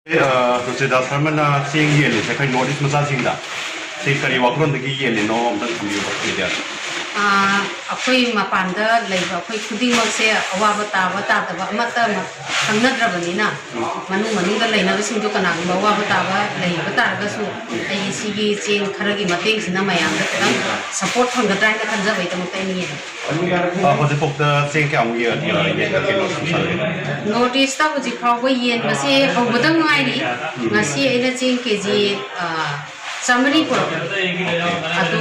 ꯇꯨꯆꯦꯗ ꯁꯔꯃꯅ ꯆꯦꯡ ꯌꯦꯜꯂꯤꯁꯦ ꯑꯩꯈꯣꯏ north east ꯃꯆꯥꯁꯤꯡꯗ ꯁꯤ ꯀꯔꯤ ꯋꯥꯈꯜꯂꯣꯟꯗꯒꯤ ꯌꯦꯜꯂꯤꯅꯣ ꯑꯝꯇꯪ ꯊꯝꯕꯤꯌꯨꯕ ꯃꯤꯗꯤꯌꯥꯗ ꯑꯩꯈꯣꯏ ꯃꯄꯥꯟꯗ ꯂꯩꯕ ꯑꯩꯈꯣꯏ ꯈꯨꯗꯤꯡꯃꯛꯁꯦ ꯑꯋꯥꯕ ꯇꯥꯕ ꯇꯥꯗꯕ ꯑꯃꯠꯇ ꯈꯪꯅꯗ꯭ꯔꯕꯅꯤꯅ ꯃꯅꯨꯡꯗ ꯂꯩꯅꯕꯁꯤꯡꯗꯨ ꯀꯅꯥꯒꯨꯝꯕ ꯑꯋꯥꯕ ꯇꯥꯕ ꯂꯩꯕ ꯇꯥꯔꯒꯁꯨ ꯑꯩꯒꯤ ꯁꯤꯒꯤ ꯆꯦꯡ ꯈꯔꯒꯤ ꯃꯇꯦꯡꯁꯤꯅ ꯃꯌꯥꯝꯗ ꯈꯤꯇꯪ ꯁꯄꯣꯔꯠ ꯐꯪꯒꯗ꯭ꯔꯥ ꯍꯥꯏꯅ ꯈꯟꯖꯕꯒꯤꯗꯃꯛꯇ ꯑꯩꯅ ꯌꯦꯡꯉꯤ ꯍꯧꯖꯤꯛꯐꯥꯎꯗ ꯆꯦꯡ ꯀꯌꯥꯃꯨꯛ ꯀꯩꯅꯣ ꯁꯨꯁꯜꯂꯦ ꯅꯣꯔꯠ ꯏꯁꯇ ꯍꯧꯖꯤꯛ ꯐꯥꯎꯕ ꯌꯦꯟꯕꯁꯦ ꯍꯧꯕꯗ ꯉꯥꯏꯔꯤ ꯉꯁꯤ ꯑꯩꯅ ꯆꯦꯡ ꯀꯦꯖꯤ ꯆꯥꯝꯃꯔꯤ ꯄꯨꯔꯛꯄꯅꯤ ꯑꯗꯨ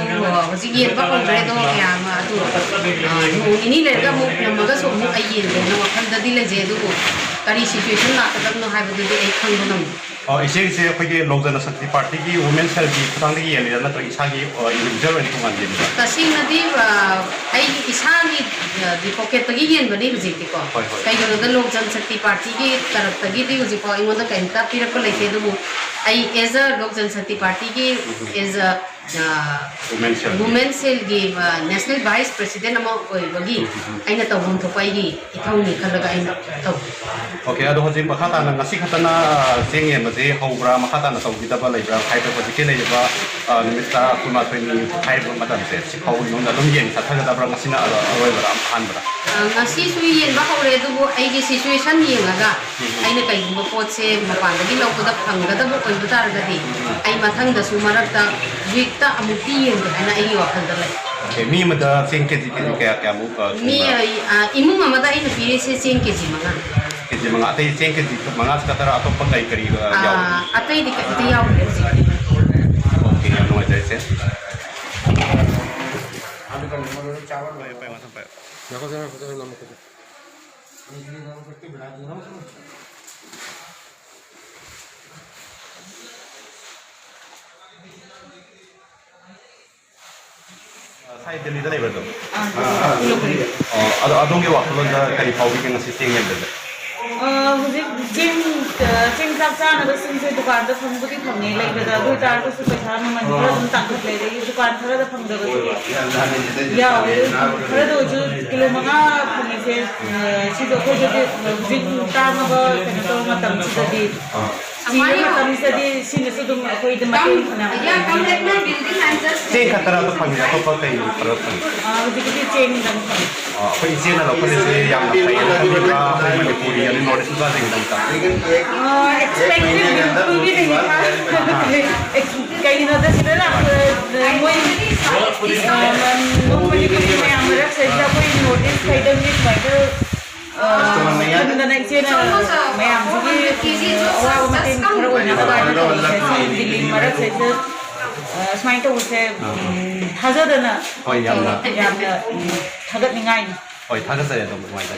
ꯍꯧꯖꯤꯛ ꯌꯦꯟꯕ ꯍꯧꯈ꯭ꯔꯦ ꯑꯗꯣ ꯀꯌꯥꯝ ꯑꯗꯨ ꯅꯣꯡ ꯅꯤꯅꯤ ꯂꯩꯔꯒ ꯑꯃꯨꯛ ꯉꯝꯃꯒꯁꯨ ꯑꯃꯨꯛ ꯑꯩ ꯌꯦꯟꯒꯦꯅ ꯋꯥꯈꯜꯗꯗꯤ ꯂꯩꯖꯩ ꯑꯗꯨꯕꯨ ꯀꯔꯤ ꯁꯤꯆꯨꯋꯦꯁꯟ ꯂꯥꯛꯀꯗꯕꯅꯣ ꯍꯥꯏꯕꯗꯨꯗꯤ ꯑꯩ ꯈꯪꯕ ꯉꯝꯗꯦ ꯏꯆꯦꯒꯤꯁꯦ ꯑꯩꯈꯣꯏꯒꯤ ꯂꯧꯖꯅ ꯁꯛꯇꯤ ꯄꯥꯔꯇꯤꯒꯤ ꯋꯨꯃꯦꯟ ꯁꯦꯜꯒꯤ ꯈꯨꯊꯥꯡꯗꯒꯤ ꯌꯦꯜꯂꯤꯔꯥ ꯅꯠꯇ꯭ꯔꯒ ꯏꯁꯥꯒꯤ ꯏꯟꯗꯤꯕꯤꯖꯨꯋꯦꯜ ꯑꯣꯏꯅ ꯇꯣꯉꯥꯟꯅ ꯌꯦꯜꯂꯤꯔꯥ ꯇꯁꯦꯡꯅꯗꯤ ꯑꯩꯒꯤ ꯏꯁꯥꯒꯤ ꯄꯣꯀꯦꯠꯇꯒꯤ ꯌꯦꯟꯕꯅꯤ ꯍꯧꯖꯤꯛꯇꯤꯀꯣ ꯍꯣꯏ ꯍꯣꯏ ꯀꯩꯒꯤꯅꯣꯗ ꯂꯣꯛꯖꯟ ꯁꯛꯇꯤ ꯄꯥꯔꯇꯤꯒꯤ ꯇꯔꯞꯇꯒꯤꯗꯤ ꯍꯧꯖꯤꯛꯐꯥꯎ ꯑꯩꯉꯣꯟꯗ ꯀꯔꯤꯝꯇ ꯄꯤꯔꯛꯄ ꯂꯩꯇꯦ ꯑꯗꯨꯕꯨ ꯑꯩ ꯑꯦꯖ ꯑ ꯂꯣꯛꯖꯟ ꯁꯛꯇꯤ ꯄꯥꯔꯇꯤꯒꯤ ꯑꯦꯖ ꯋꯨꯃꯦꯟ ꯁꯦꯜꯒꯤ ꯅꯦꯁꯅꯦꯜ ꯚꯥꯏꯁ ꯄ꯭ꯔꯦꯁꯤꯗꯦꯟ ꯑꯃ ꯑꯣꯏꯕꯒꯤ ꯑꯩꯅ ꯇꯧꯐꯝ ꯊꯣꯛꯄ ꯑꯩꯒꯤ ꯏꯊꯧꯅꯤ ꯈꯜꯂꯒ ꯑꯩꯅ ꯇꯧꯏ ꯑꯣꯀꯦ ꯑꯗꯣ ꯍꯧꯖꯤꯛ ꯃꯈꯥ ꯇꯥꯅ ꯉꯁꯤ ꯈꯛꯇꯅ ꯆꯦꯡ ꯌꯦꯟꯕꯁꯦ ꯍꯧꯕ꯭ꯔꯥ ꯃꯈꯥ ꯇꯥꯅ ꯇꯧꯈꯤꯗꯕ ꯂꯩꯕ꯭ꯔꯥ ꯍꯥꯏꯕ ꯍꯧꯖꯤꯛꯀꯤ ꯂꯩꯔꯤꯕ ꯅꯨꯃꯤꯠ 12 ꯍꯥꯏꯔꯤꯕ ꯃꯇꯝꯁꯦ ꯁꯤꯐꯥꯎ ꯃꯅꯨꯡꯗ ꯑꯗꯨꯝ ꯌꯦꯟ ꯆꯠꯊꯒꯗꯕ꯭ꯔꯥ ꯉꯁꯤꯅ ꯑꯔꯣꯏꯕꯔꯥ ꯑꯍꯥꯟꯕꯔꯥ ꯉꯁꯤꯁꯨ ꯌꯦꯟꯕ ꯍꯧꯔꯦ ꯑꯗꯨꯕꯨ ꯑꯩꯒꯤ ꯁꯤꯆꯨꯋꯦꯁꯟ ꯌꯦꯡꯉꯒ ꯑꯩꯅ ꯀꯩꯒꯨꯝꯕ ꯄꯣꯠꯁꯦ ꯃꯄꯥꯟꯗꯒꯤ ꯂꯧꯕꯗ ꯐꯪꯒꯗꯕ ꯑꯣꯏꯕ ꯇꯥꯔꯒꯗꯤ ꯑꯩ ꯃꯊꯪꯗꯁꯨ ꯃꯔꯛꯇ ꯋꯤꯛꯇ ꯑꯃꯨꯛꯇꯤ ꯌꯦꯟꯒꯦ ꯍꯥꯏꯅ ꯑꯩꯒꯤ ꯋꯥꯈꯜꯗ ꯂꯩ ꯃꯤ ꯑꯃꯗ ꯆꯦꯡ ꯀꯦꯖꯤ ꯀꯌꯥꯃꯨꯛ ꯃꯤ ꯏꯃꯨꯡ ꯑꯃꯗ ꯑꯩꯅ ꯄꯤꯔꯤꯁꯦ ꯆꯦꯡ ꯀꯦꯖꯤ 5 ꯀꯦꯖꯤ 5 ꯑꯇꯩ ꯆꯦꯡ ꯀꯦꯖꯤ 5 ꯈꯛꯇꯔꯥ ꯑꯇꯣꯞꯄ ꯀꯔꯤ ꯌꯥꯎꯕ ꯑꯇꯩꯗꯤ ꯀꯩꯝꯇ ꯌꯥꯎꯗꯦ ꯍꯧꯖꯤꯛ ओके हम लोग जैसे साइड दिल्लीदा लेबरदो अदोंगे वाखलोंदा करी फाउबी ngasi cheng yemde hujik ching chak chanabasing se dukan da phangbuti phangne leibada adu tarkasu paisa maman khara dum tangkhat leire dukan khara da phangdaga ya khara do ju kilo manga phangne se si do ko je hujik tangaba kana to matam sidadi Samari matam sidadi sine su dum koi de matem khana ya complex building and just cheng khatara to phangni to kai farak phang hujik ki ching dam ꯑꯩꯈꯣꯏ ꯏꯆꯦꯅ ꯂꯧꯈꯠꯂꯤꯁꯦ ꯌꯥꯝꯅ ꯐꯩꯌꯦꯅ ꯈꯜꯂꯤꯕ꯭ꯔꯥ ꯑꯩꯈꯣꯏ ꯃꯅꯤꯄꯨꯔꯤ ꯑꯗꯩ north east ꯃꯆꯥꯁꯤꯡꯒꯤꯗꯃꯛꯇ ꯀꯩꯒꯤꯅꯣꯗ ꯁꯤꯗ ꯂꯥꯛꯄ ꯃꯣꯏ ꯃꯅꯤꯄꯨꯔꯤ ꯃꯌꯥꯝ ꯃꯔꯛꯁꯤꯗ ꯑꯩꯈꯣꯏ ꯅꯣꯔꯠ ꯏꯁ ꯈꯩꯗꯪꯒꯤ ꯁꯨꯃꯥꯏꯅ ꯈꯟꯗꯅ ꯏꯆꯦꯅ ꯃꯌꯥꯝꯁꯤꯒꯤ ꯑꯋꯥꯕ ꯃꯇꯦꯡ ꯈꯔ ꯑꯣꯏꯅꯕ ꯍꯥꯏꯅ ꯇꯧꯔꯤꯁꯦ ꯗꯤꯜꯂꯤ ꯃꯔꯛꯁꯤꯗ ꯁꯨꯃꯥꯏꯅ ꯇꯧꯕꯁꯦ ꯊꯥꯖꯗꯅ ꯍꯣꯏ ꯌꯥꯝꯅ ꯊꯥꯒꯠꯅꯤꯡꯉꯥꯏꯅꯤ ꯍꯣꯏ ꯊꯥꯒꯠꯆꯔꯤ ꯑꯗꯨꯝ ꯑꯗꯨꯃꯥꯏꯅ